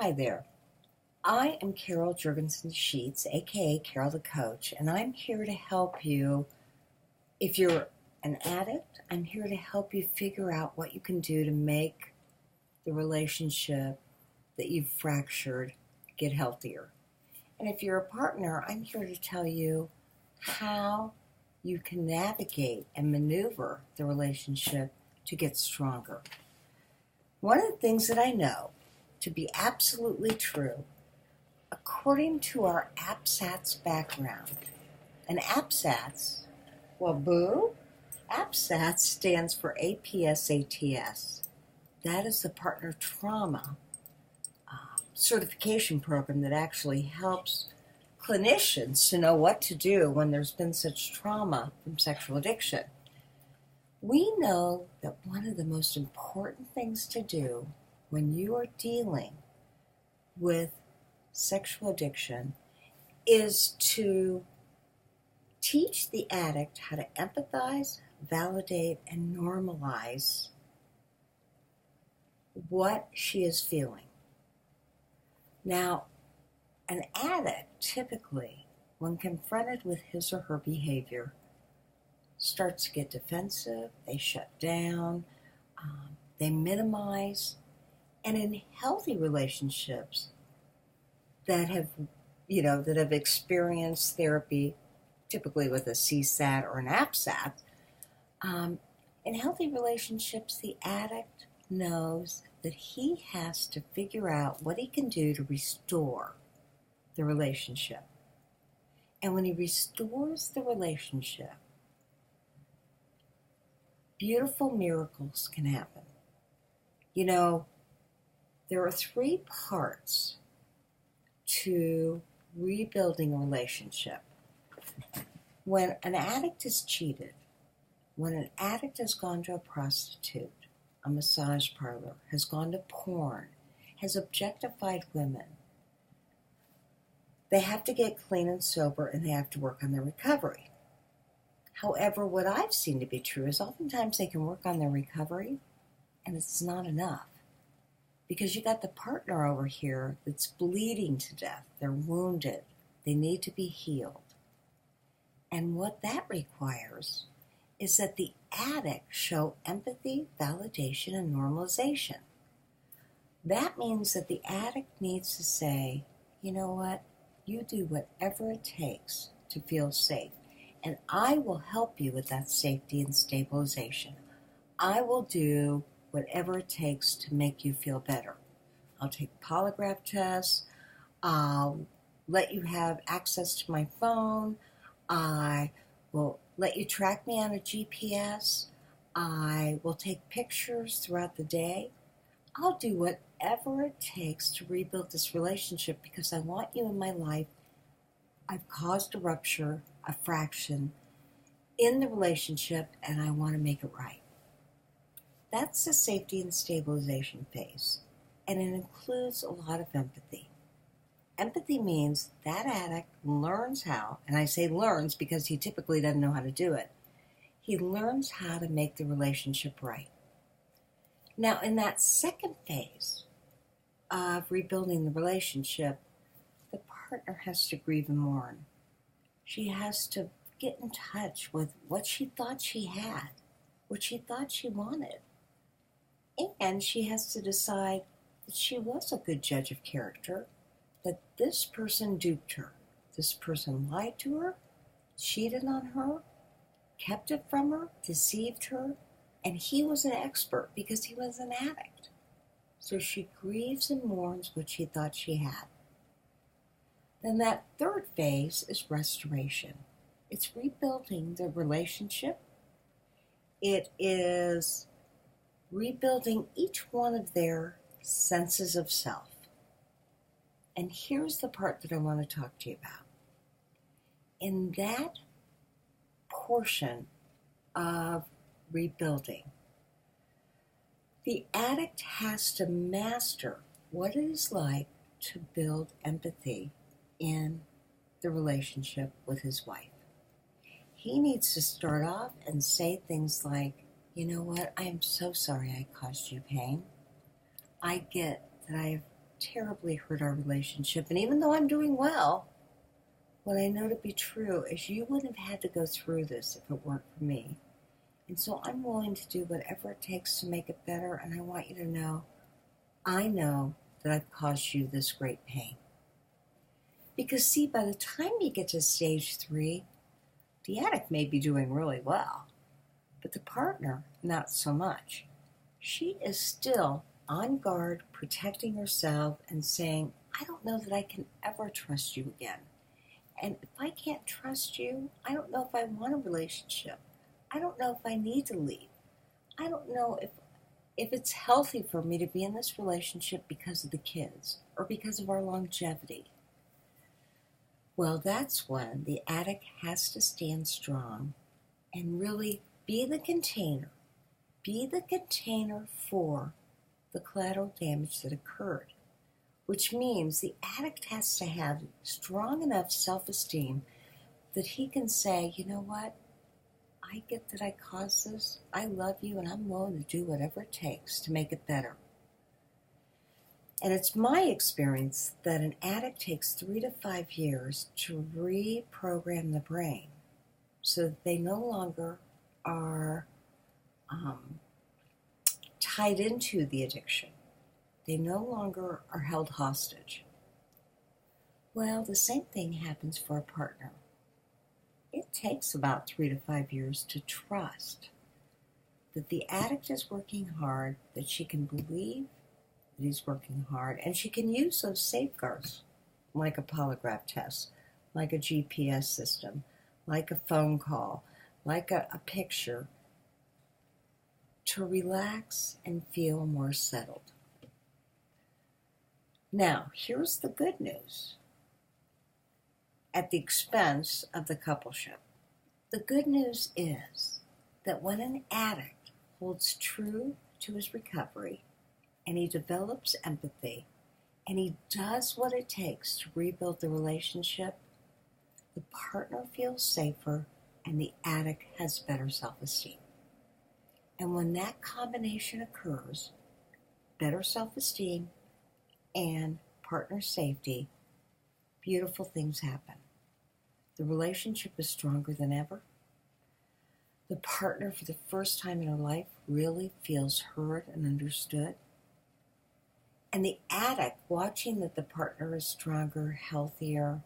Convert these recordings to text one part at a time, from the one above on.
Hi there. I am Carol Jurgensen Sheets, aka Carol the Coach, and I'm here to help you. If you're an addict, I'm here to help you figure out what you can do to make the relationship that you've fractured get healthier. And if you're a partner, I'm here to tell you how you can navigate and maneuver the relationship to get stronger. One of the things that I know to be absolutely true, according to our APSATS background, and APSATS, well, boo, APSATS stands for APSATS. That is the partner trauma certification program that actually helps clinicians to know what to do when there's been such trauma from sexual addiction. We know that one of the most important things to do when you are dealing with sexual addiction is to teach the addict how to empathize, validate, and normalize what she is feeling. Now, an addict typically, when confronted with his or her behavior, starts to get defensive, they shut down, they minimize, and in healthy relationships that have experienced therapy, typically with a CSAT or an APSAT, in healthy relationships, the addict knows that he has to figure out what he can do to restore the relationship. And when he restores the relationship, beautiful miracles can happen. You know, there are 3 parts to rebuilding a relationship. When an addict is cheated, when an addict has gone to a prostitute, a massage parlor, has gone to porn, has objectified women, they have to get clean and sober and they have to work on their recovery. However, what I've seen to be true is oftentimes they can work on their recovery and it's not enough. Because you got the partner over here that's bleeding to death. They're wounded. They need to be healed. And what that requires is that the addict show empathy, validation, and normalization. That means that the addict needs to say, you know what, you do whatever it takes to feel safe. And I will help you with that safety and stabilization. I will do whatever it takes to make you feel better. I'll take polygraph tests. I'll let you have access to my phone. I will let you track me on a GPS. I will take pictures throughout the day. I'll do whatever it takes to rebuild this relationship because I want you in my life. I've caused a rupture, a fraction in the relationship, and I want to make it right. That's the safety and stabilization phase, and it includes a lot of empathy. Empathy means that addict learns how, and I say learns because he typically doesn't know how to do it. He learns how to make the relationship right. Now, in that second phase of rebuilding the relationship, the partner has to grieve and mourn. She has to get in touch with what she thought she had, what she thought she wanted. And she has to decide that she was a good judge of character, that this person duped her. This person lied to her, cheated on her, kept it from her, deceived her, and he was an expert because he was an addict. So she grieves and mourns what she thought she had. Then that third phase is restoration. It's rebuilding the relationship. It is rebuilding each one of their senses of self. And here's the part that I want to talk to you about. In that portion of rebuilding, the addict has to master what it is like to build empathy in the relationship with his wife. He needs to start off and say things like, you know what, I am so sorry I caused you pain. I get that I've terribly hurt our relationship. And even though I'm doing well, what I know to be true is you wouldn't have had to go through this if it weren't for me. And so I'm willing to do whatever it takes to make it better. And I want you to know, I know that I've caused you this great pain. Because see, by the time you get to stage 3, the addict may be doing really well, but the partner, not so much. She is still on guard, protecting herself and saying, I don't know that I can ever trust you again. And if I can't trust you, I don't know if I want a relationship. I don't know if I need to leave. I don't know if it's healthy for me to be in this relationship because of the kids or because of our longevity. Well, that's when the addict has to stand strong and really be the container. Be the container for the collateral damage that occurred, which means the addict has to have strong enough self-esteem that he can say, you know what, I get that I caused this, I love you, and I'm willing to do whatever it takes to make it better. And it's my experience that an addict takes 3 to 5 years to reprogram the brain so that they no longer are tied into the addiction. They no longer are held hostage. Well, the same thing happens for a partner. It takes about 3 to 5 years to trust that the addict is working hard, that she can believe that he's working hard, and she can use those safeguards like a polygraph test, like a GPS system, like a phone call, like a picture, to relax and feel more settled. Now, here's the good news. At the expense of the coupleship. The good news is that when an addict holds true to his recovery and he develops empathy and he does what it takes to rebuild the relationship, the partner feels safer and the addict has better self-esteem. And when that combination occurs, better self-esteem and partner safety, beautiful things happen. The relationship is stronger than ever. The partner, for the first time in her life, really feels heard and understood. And the addict, watching that the partner is stronger, healthier,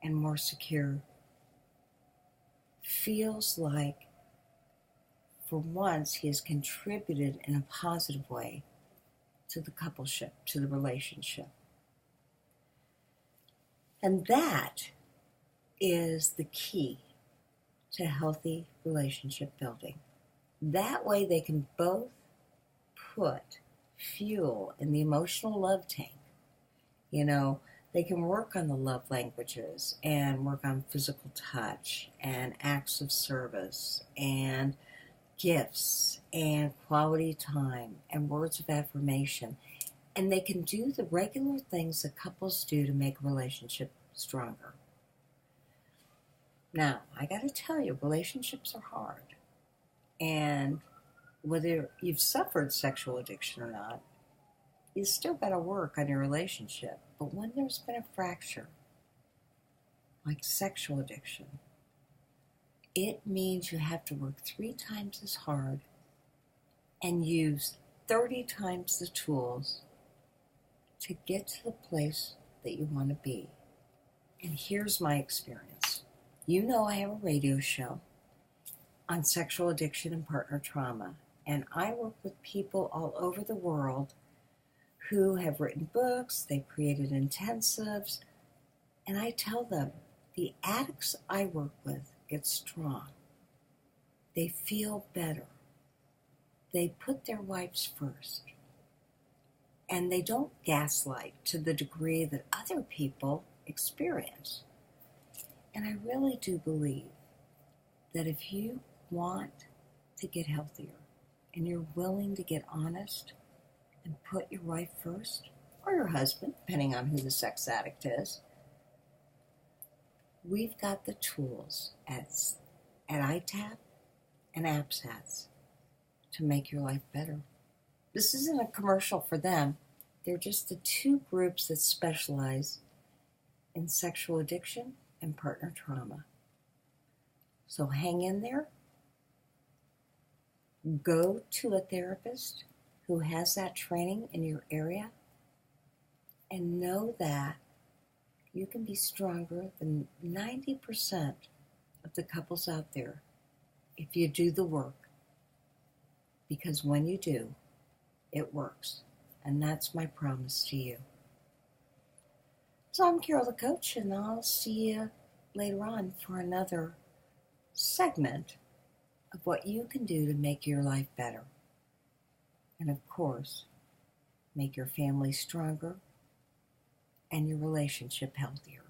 and more secure, feels like, for once, he has contributed in a positive way to the coupleship, to the relationship. And that is the key to healthy relationship building. That way they can both put fuel in the emotional love tank. You know, they can work on the love languages and work on physical touch and acts of service and gifts and quality time and words of affirmation. And they can do the regular things that couples do to make a relationship stronger. Now, I got to tell you, relationships are hard. And whether you've suffered sexual addiction or not, you still got to work on your relationship. But when there's been a fracture, like sexual addiction, it means you have to work 3 times as hard and use 30 times the tools to get to the place that you want to be. And here's my experience. You know, I have a radio show on sexual addiction and partner trauma, and I work with people all over the world who have written books, they've created intensives, and I tell them, the addicts I work with get strong. They feel better. They put their wives first. And they don't gaslight to the degree that other people experience. And I really do believe that if you want to get healthier and you're willing to get honest and put your wife first, or your husband, depending on who the sex addict is, we've got the tools at ITAP and APSATS to make your life better. This isn't a commercial for them. They're just the two groups that specialize in sexual addiction and partner trauma. So hang in there. Go to a therapist who has that training in your area, and know that you can be stronger than 90% of the couples out there if you do the work. Because when you do, it works. And that's my promise to you. So I'm Carol the Coach, and I'll see you later on for another segment of what you can do to make your life better. And of course, make your family stronger and your relationship healthier.